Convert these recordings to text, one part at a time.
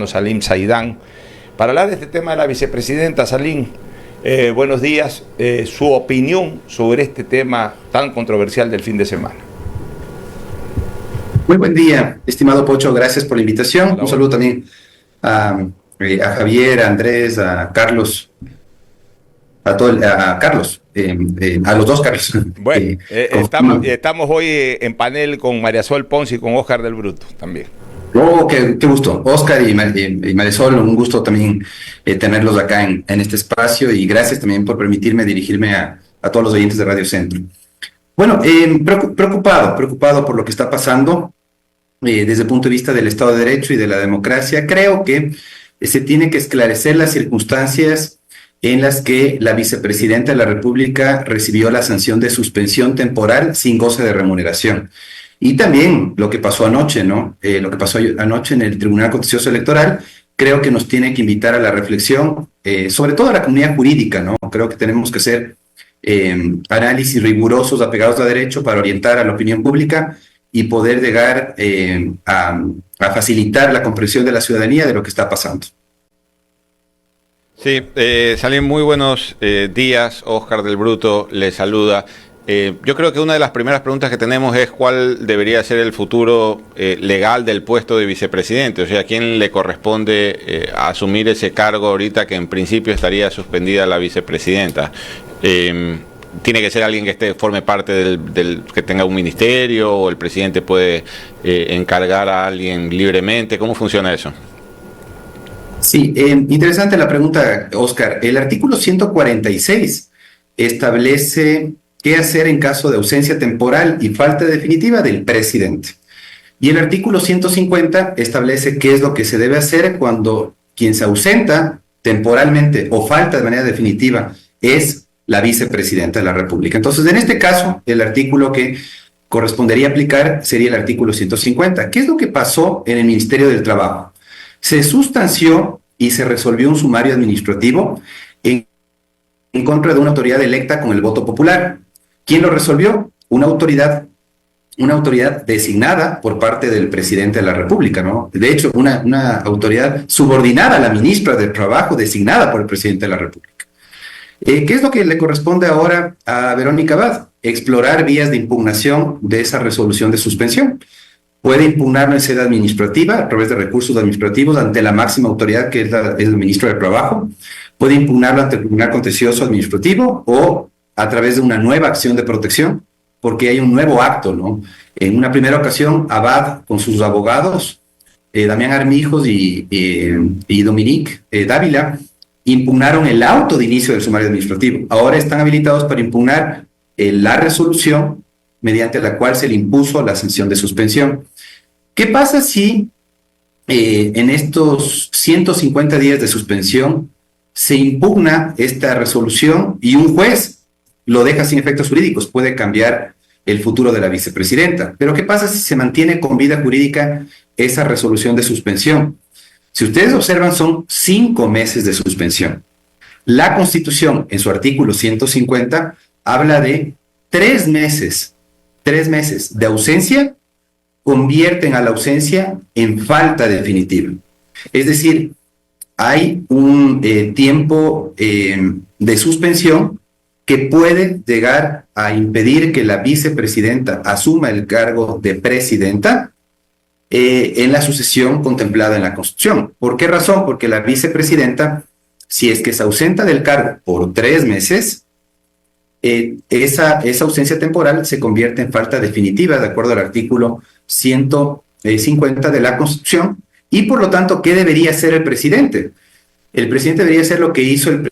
venezolano Salim Saidán, para hablar de este tema de la vicepresidenta. Salim, buenos días. Su opinión sobre este tema tan controversial del fin de semana. Muy buen día, estimado Pocho, gracias por la invitación. Hola. Un saludo también a Javier, a Andrés, a Carlos, a Carlos, a los dos Carlos. Bueno, estamos hoy en panel con María Sol Ponce y con Oscar del Bruto también. Oh, qué gusto. Oscar y Marisol, un gusto también tenerlos acá en este espacio, y gracias también por permitirme dirigirme a todos los oyentes de Radio Centro. Bueno, preocupado por lo que está pasando desde el punto de vista del Estado de Derecho y de la democracia. Creo que se tiene que esclarecer las circunstancias en las que la vicepresidenta de la República recibió la sanción de suspensión temporal sin goce de remuneración. Y también lo que pasó anoche, ¿no? Lo que pasó anoche en el Tribunal Contencioso Electoral, creo que nos tiene que invitar a la reflexión, sobre todo a la comunidad jurídica, ¿no? Creo que tenemos que hacer análisis rigurosos, apegados a derecho, para orientar a la opinión pública y poder llegar a facilitar la comprensión de la ciudadanía de lo que está pasando. Sí, Salim, muy buenos días. Oscar del Bruto le saluda. Yo creo que una de las primeras preguntas que tenemos es cuál debería ser el futuro legal del puesto de vicepresidente, o sea, ¿a quién le corresponde asumir ese cargo ahorita que en principio estaría suspendida la vicepresidenta? ¿Tiene que ser alguien que forme parte que tenga un ministerio, o el presidente puede encargar a alguien libremente? ¿Cómo funciona eso? Sí, interesante la pregunta, Oscar. El artículo 146 establece qué hacer en caso de ausencia temporal y falta definitiva del presidente. Y el artículo 150 establece qué es lo que se debe hacer cuando quien se ausenta temporalmente o falta de manera definitiva es la vicepresidenta de la República. Entonces, en este caso, el artículo que correspondería aplicar sería el artículo 150. ¿Qué es lo que pasó en el Ministerio del Trabajo? Se sustanció y se resolvió un sumario administrativo en contra de una autoridad electa con el voto popular. ¿Quién lo resolvió? Una autoridad designada por parte del presidente de la República, ¿no? De hecho, una autoridad subordinada a la ministra de Trabajo, designada por el presidente de la República. ¿Qué es lo que le corresponde ahora a Verónica Abad? Explorar vías de impugnación de esa resolución de suspensión. Puede impugnarlo en sede administrativa, a través de recursos administrativos, ante la máxima autoridad, que es el ministro de Trabajo. Puede impugnarlo ante el Tribunal Contencioso Administrativo, o a través de una nueva acción de protección, porque hay un nuevo acto, ¿no? En una primera ocasión, Abad, con sus abogados, Damián Armijos y Dominique Dávila, impugnaron el auto de inicio del sumario administrativo. Ahora están habilitados para impugnar la resolución mediante la cual se le impuso la sanción de suspensión. ¿Qué pasa si en estos 150 días de suspensión se impugna esta resolución y un juez lo deja sin efectos jurídicos? Puede cambiar el futuro de la vicepresidenta. Pero ¿qué pasa si se mantiene con vida jurídica esa resolución de suspensión? Si ustedes observan, son 5 meses de suspensión. La Constitución, en su artículo 150, habla de 3 meses. 3 meses de ausencia convierten a la ausencia en falta definitiva. Es decir, hay un tiempo de suspensión que puede llegar a impedir que la vicepresidenta asuma el cargo de presidenta en la sucesión contemplada en la Constitución. ¿Por qué razón? Porque la vicepresidenta, si es que se ausenta del cargo por 3 meses, esa ausencia temporal se convierte en falta definitiva, de acuerdo al artículo 150 de la Constitución, y por lo tanto, ¿qué debería hacer el presidente? El presidente debería hacer lo que hizo el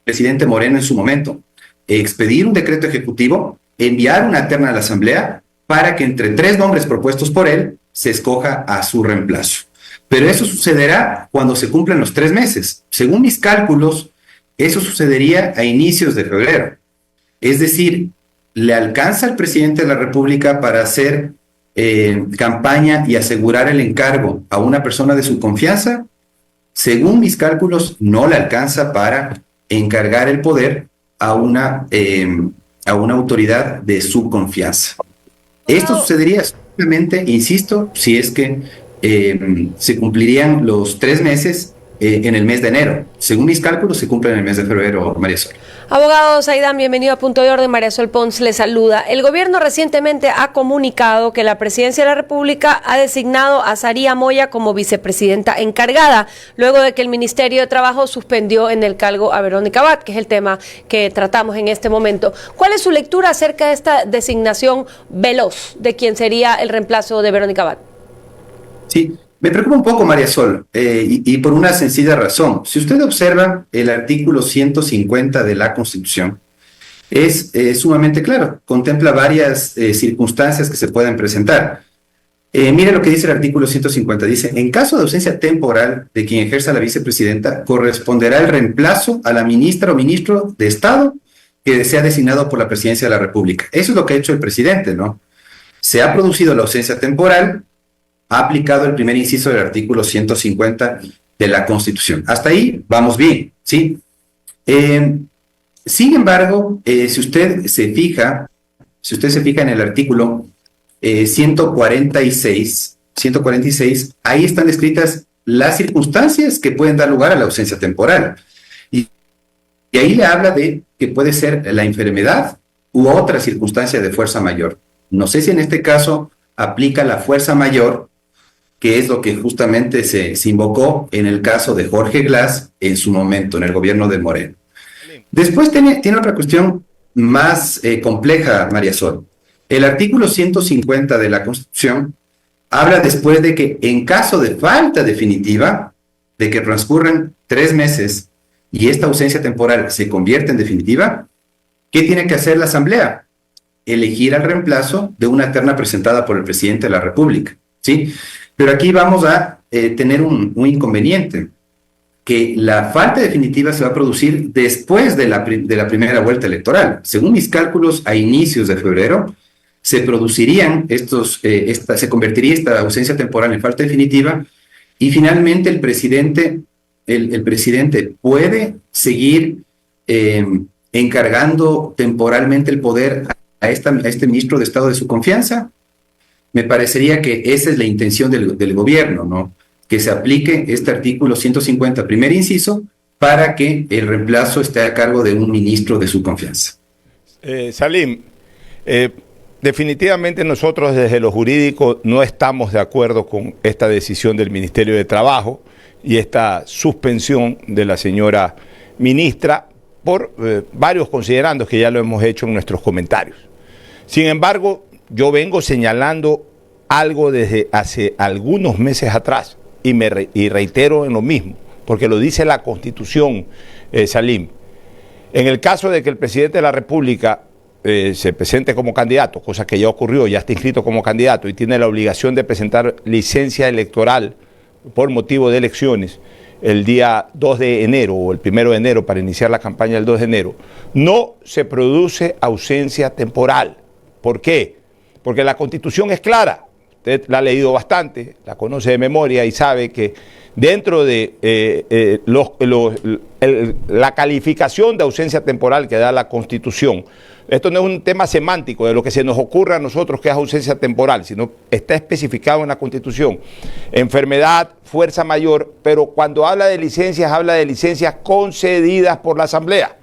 presidente Moreno en su momento: expedir un decreto ejecutivo, enviar una terna a la Asamblea para que entre 3 nombres propuestos por él se escoja a su reemplazo. Pero eso sucederá cuando se cumplan los 3 meses. Según mis cálculos, eso sucedería a inicios de febrero. Es decir, ¿le alcanza al presidente de la República para hacer campaña y asegurar el encargo a una persona de su confianza? Según mis cálculos, no le alcanza para encargar el poder a una autoridad de su confianza. Esto sucedería simplemente, insisto, si es que se cumplirían los 3 meses en el mes de enero. Según mis cálculos, se cumplen en el mes de febrero, María Sol. Abogado Saidán, bienvenido a Punto de Orden. María Sol Pons le saluda. El gobierno recientemente ha comunicado que la Presidencia de la República ha designado a Saría Moya como vicepresidenta encargada, luego de que el Ministerio de Trabajo suspendió en el cargo a Verónica Abad, que es el tema que tratamos en este momento. ¿Cuál es su lectura acerca de esta designación veloz de quien sería el reemplazo de Verónica Abad? Sí, me preocupa un poco, María Sol, y por una sencilla razón. Si usted observa el artículo 150 de la Constitución, es sumamente claro, contempla varias circunstancias que se pueden presentar. Mire lo que dice el artículo 150, dice, en caso de ausencia temporal de quien ejerza la vicepresidenta, corresponderá el reemplazo a la ministra o ministro de Estado que sea designado por la Presidencia de la República. Eso es lo que ha hecho el presidente, ¿no? Se ha producido la ausencia temporal, ha aplicado el primer inciso del artículo 150 de la Constitución. Hasta ahí vamos bien, ¿sí? Sin embargo, si usted se fija en el artículo 146, ahí están descritas las circunstancias que pueden dar lugar a la ausencia temporal. Y ahí le habla de que puede ser la enfermedad u otra circunstancia de fuerza mayor. No sé si en este caso aplica la fuerza mayor, que es lo que justamente se invocó en el caso de Jorge Glass en su momento, en el gobierno de Moreno. Después tiene otra cuestión más compleja, María Sol. El artículo 150 de la Constitución habla después de que en caso de falta definitiva, de que transcurran 3 meses y esta ausencia temporal se convierte en definitiva, ¿qué tiene que hacer la Asamblea? Elegir al reemplazo de una terna presentada por el presidente de la República, ¿sí? Pero aquí vamos a tener un inconveniente, que la falta definitiva se va a producir después de la primera vuelta electoral. Según mis cálculos, a inicios de febrero, se producirían se convertiría esta ausencia temporal en falta definitiva y finalmente el presidente puede seguir encargando temporalmente el poder a este ministro de Estado de su confianza. Me parecería que esa es la intención del gobierno, ¿no? Que se aplique este artículo 150, primer inciso, para que el reemplazo esté a cargo de un ministro de su confianza. Salim, definitivamente nosotros desde lo jurídico no estamos de acuerdo con esta decisión del Ministerio de Trabajo y esta suspensión de la señora ministra por varios considerandos que ya lo hemos hecho en nuestros comentarios. Sin embargo, yo vengo señalando algo desde hace algunos meses atrás y reitero en lo mismo, porque lo dice la Constitución, Salim. En el caso de que el presidente de la República se presente como candidato, cosa que ya ocurrió, ya está inscrito como candidato y tiene la obligación de presentar licencia electoral por motivo de elecciones el día 2 de enero o el 1 de enero para iniciar la campaña el 2 de enero, no se produce ausencia temporal. ¿Por qué? Porque la Constitución es clara, usted la ha leído bastante, la conoce de memoria y sabe que dentro de la calificación de ausencia temporal que da la Constitución, esto no es un tema semántico de lo que se nos ocurre a nosotros que es ausencia temporal, sino está especificado en la Constitución. Enfermedad, fuerza mayor, pero cuando habla de licencias concedidas por la Asamblea.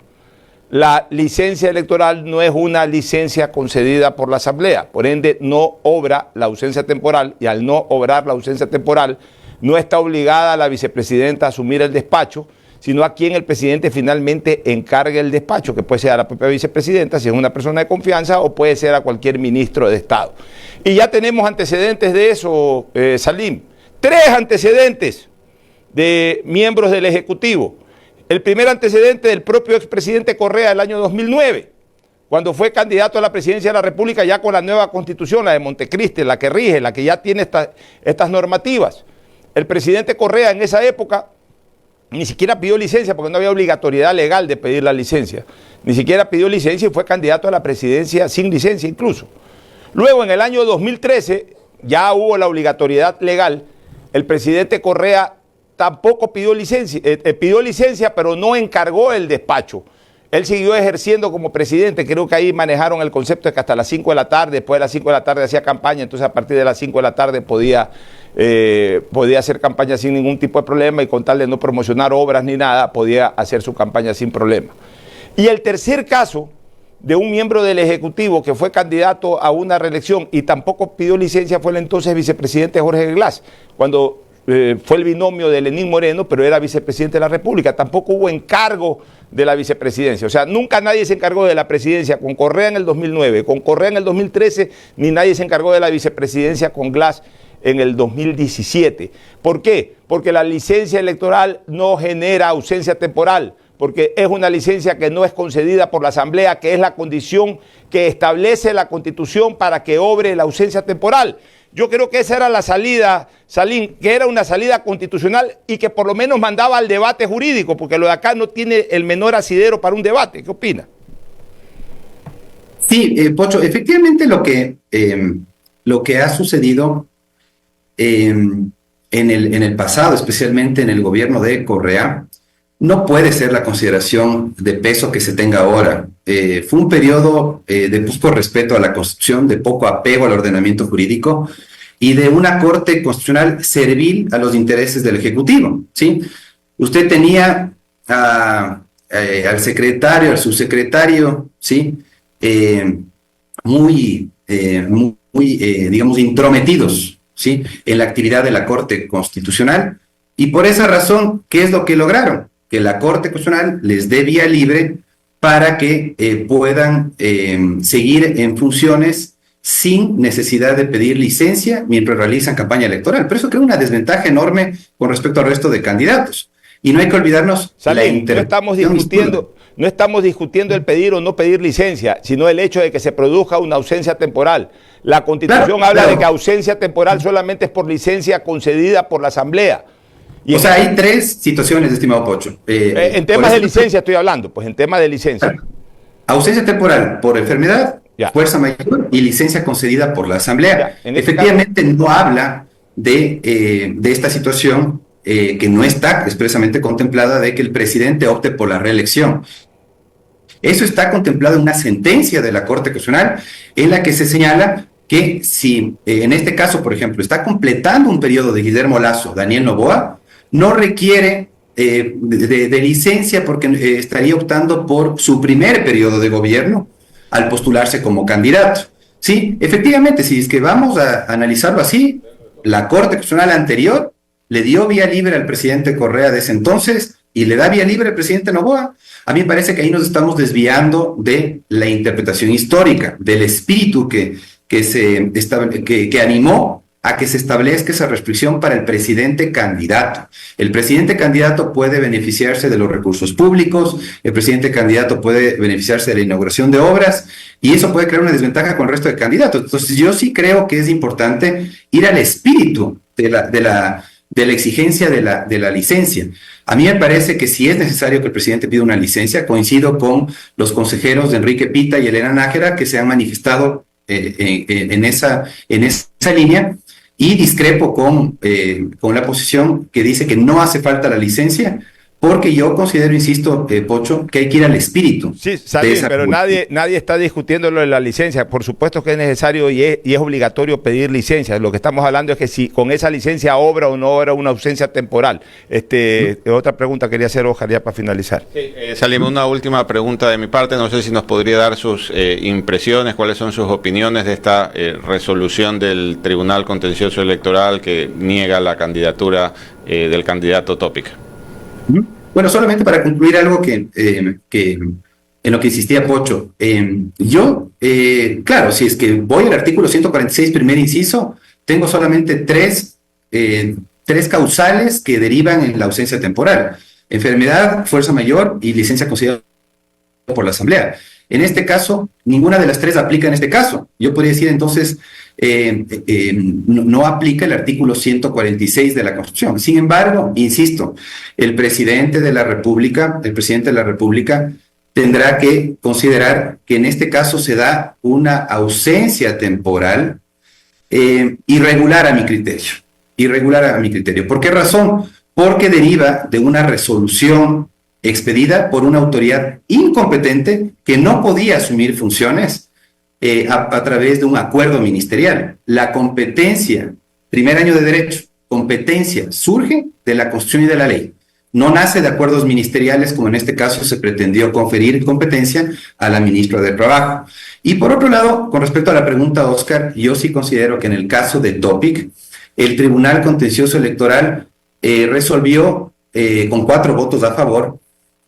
La licencia electoral no es una licencia concedida por la Asamblea, por ende no obra la ausencia temporal y al no obrar la ausencia temporal no está obligada la vicepresidenta a asumir el despacho, sino a quien el presidente finalmente encargue el despacho, que puede ser a la propia vicepresidenta si es una persona de confianza o puede ser a cualquier ministro de Estado. Y ya tenemos antecedentes de eso, Salim, 3 antecedentes de miembros del Ejecutivo. El primer antecedente del propio expresidente Correa el año 2009, cuando fue candidato a la presidencia de la República ya con la nueva constitución, la de Montecristi, la que rige, la que ya tiene estas normativas. El presidente Correa en esa época ni siquiera pidió licencia porque no había obligatoriedad legal de pedir la licencia. Ni siquiera pidió licencia y fue candidato a la presidencia sin licencia incluso. Luego en el año 2013 ya hubo la obligatoriedad legal. El presidente Correa tampoco pidió licencia pero no encargó el despacho. Él siguió ejerciendo como presidente, creo que ahí manejaron el concepto de que hasta las 5 de la tarde, después de las 5 de la tarde hacía campaña, entonces a partir de las 5 de la tarde podía hacer campaña sin ningún tipo de problema y con tal de no promocionar obras ni nada, podía hacer su campaña sin problema. Y el tercer caso de un miembro del Ejecutivo que fue candidato a una reelección y tampoco pidió licencia fue el entonces vicepresidente Jorge Glass, cuando fue el binomio de Lenín Moreno, pero era vicepresidente de la República. Tampoco hubo encargo de la vicepresidencia. O sea, nunca nadie se encargó de la presidencia con Correa en el 2009, con Correa en el 2013, ni nadie se encargó de la vicepresidencia con Glass en el 2017. ¿Por qué? Porque la licencia electoral no genera ausencia temporal, porque es una licencia que no es concedida por la Asamblea, que es la condición que establece la Constitución para que obre la ausencia temporal. Yo creo que esa era la salida, Salim, que era una salida constitucional y que por lo menos mandaba al debate jurídico, porque lo de acá no tiene el menor asidero para un debate. ¿Qué opina? Sí, Pocho, efectivamente lo que ha sucedido en el pasado, especialmente en el gobierno de Correa, no puede ser la consideración de peso que se tenga ahora. Fue un periodo de poco respeto a la Constitución, de poco apego al ordenamiento jurídico y de una Corte Constitucional servil a los intereses del Ejecutivo, ¿sí? Usted tenía al secretario, al subsecretario, ¿sí? Digamos, intrometidos, ¿sí? En la actividad de la Corte Constitucional, y por esa razón, ¿qué es lo que lograron? Que la Corte Constitucional les dé vía libre para que puedan seguir en funciones sin necesidad de pedir licencia mientras realizan campaña electoral. Pero eso crea una desventaja enorme con respecto al resto de candidatos. Y no hay que olvidarnos Salim, no estamos discutiendo el pedir o no pedir licencia, sino el hecho de que se produzca una ausencia temporal. La Constitución habla de que ausencia temporal solamente es por licencia concedida por la Asamblea. O sea, hay tres situaciones, estimado Pocho. En temas de licencia estoy hablando, pues en temas de licencia. Ausencia temporal por enfermedad, fuerza mayor y licencia concedida por la Asamblea. Efectivamente no habla de esta situación que no está expresamente contemplada de que el presidente opte por la reelección. Eso está contemplado en una sentencia de la Corte Constitucional en la que se señala que si en este caso, por ejemplo, está completando un periodo de Guillermo Lasso, Daniel Noboa, no requiere de licencia porque estaría optando por su primer periodo de gobierno al postularse como candidato. Sí, efectivamente, si es que vamos a analizarlo así, la Corte Constitucional anterior le dio vía libre al presidente Correa de ese entonces y le da vía libre al presidente Noboa. A mí me parece que ahí nos estamos desviando de la interpretación histórica, del espíritu que animó a que se establezca esa restricción para el presidente candidato. El presidente candidato puede beneficiarse de los recursos públicos, el presidente candidato puede beneficiarse de la inauguración de obras, y eso puede crear una desventaja con el resto de candidatos. Entonces yo sí creo que es importante ir al espíritu de la exigencia de la licencia. A mí me parece que si es necesario que el presidente pida una licencia, coincido con los consejeros de Enrique Pita y Elena Nájera que se han manifestado en esa línea, y discrepo con la posición que dice que no hace falta la licencia, porque yo considero, insisto, Pocho, que hay que ir al espíritu. Sí, Salim, pero nadie está discutiendo lo de la licencia. Por supuesto que es necesario y es obligatorio pedir licencia. Lo que estamos hablando es que si con esa licencia obra o no obra una ausencia temporal. Otra pregunta quería hacer, Oscar, ya para finalizar. Sí, Salim, una última pregunta de mi parte. No sé si nos podría dar sus impresiones, cuáles son sus opiniones de esta resolución del Tribunal Contencioso Electoral que niega la candidatura del candidato Topic. Bueno, solamente para concluir algo que en lo que insistía Pocho. Claro, si es que voy al artículo 146, primer inciso, tengo solamente tres causales que derivan en la ausencia temporal: enfermedad, fuerza mayor y licencia concedida por la Asamblea. En este caso, ninguna de las tres aplica en este caso. Yo podría decir entonces, no aplica el artículo 146 de la Constitución. Sin embargo, insisto, el presidente de la República tendrá que considerar que en este caso se da una ausencia temporal irregular a mi criterio. ¿Por qué razón? Porque deriva de una resolución expedida por una autoridad incompetente que no podía asumir funciones a través de un acuerdo ministerial. La competencia, primer año de derecho, competencia surge de la Constitución y de la ley. No nace de acuerdos ministeriales, como en este caso se pretendió conferir competencia a la ministra de Trabajo. Y por otro lado, con respecto a la pregunta, Oscar, yo sí considero que en el caso de Topic, el Tribunal Contencioso Electoral resolvió con 4 votos a favor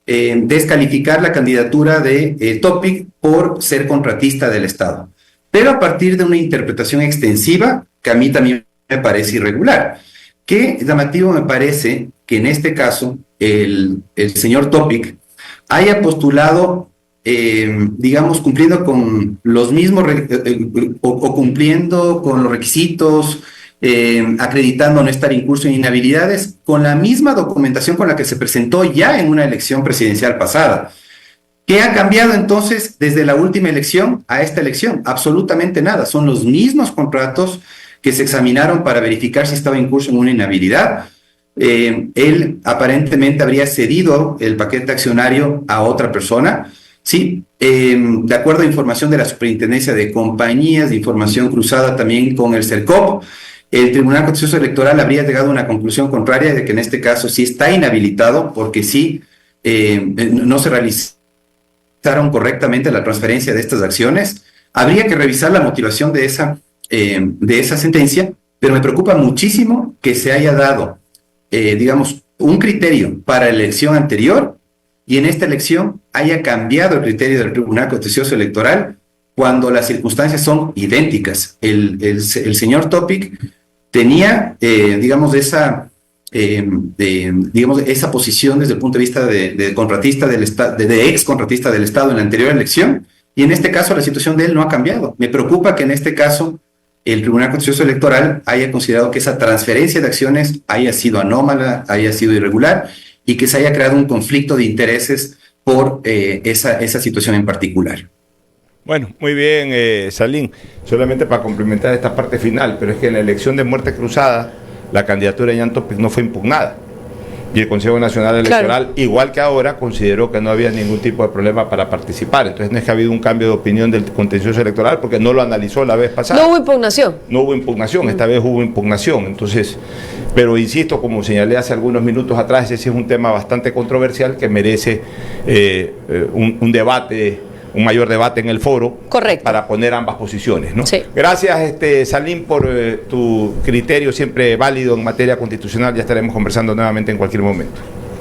descalificar la candidatura de Topic por ser contratista del Estado, pero a partir de una interpretación extensiva que a mí también me parece irregular. Qué llamativo me parece que en este caso el señor Topic haya postulado, digamos, cumpliendo con los mismos o cumpliendo con los requisitos, acreditando no estar incurso en inhabilidades, con la misma documentación con la que se presentó ya en una elección presidencial pasada. ¿Qué ha cambiado entonces desde la última elección a esta elección? Absolutamente nada. Son los mismos contratos que se examinaron para verificar si estaba incurso en una inhabilidad. Él aparentemente habría cedido el paquete accionario a otra persona. Sí, de acuerdo a información de la Superintendencia de Compañías, de información cruzada también con el CERCOP, el Tribunal Contencioso Electoral habría llegado a una conclusión contraria de que en este caso sí está inhabilitado porque sí no se realizaron correctamente la transferencia de estas acciones. Habría que revisar la motivación de esa sentencia, pero me preocupa muchísimo que se haya dado, digamos, un criterio para la elección anterior y en esta elección haya cambiado el criterio del Tribunal Contencioso Electoral cuando las circunstancias son idénticas. El señor Topic tenía, digamos, esa posición desde el punto de vista de contratista del Estado, de ex contratista del Estado en la anterior elección, y en este caso la situación de él no ha cambiado. Me preocupa que en este caso el Tribunal Contencioso Electoral haya considerado que esa transferencia de acciones haya sido anómala, haya sido irregular, y que se haya creado un conflicto de intereses por esa situación en particular. Bueno, muy bien, Salim. Solamente para complementar esta parte final, pero es que en la elección de muerte cruzada, la candidatura de Jan Topic no fue impugnada. Y el Consejo Nacional Electoral, igual que ahora, consideró que no había ningún tipo de problema para participar. Entonces no es que ha habido un cambio de opinión del contencioso electoral porque no lo analizó la vez pasada. No hubo impugnación. No hubo impugnación, esta vez hubo impugnación. Entonces, pero insisto, como señalé hace algunos minutos atrás, ese es un tema bastante controversial que merece un debate, un mayor debate en el foro. Correcto. Para poner ambas posiciones, ¿no? Sí. Gracias, Salim, por tu criterio siempre válido en materia constitucional. Ya estaremos conversando nuevamente en cualquier momento.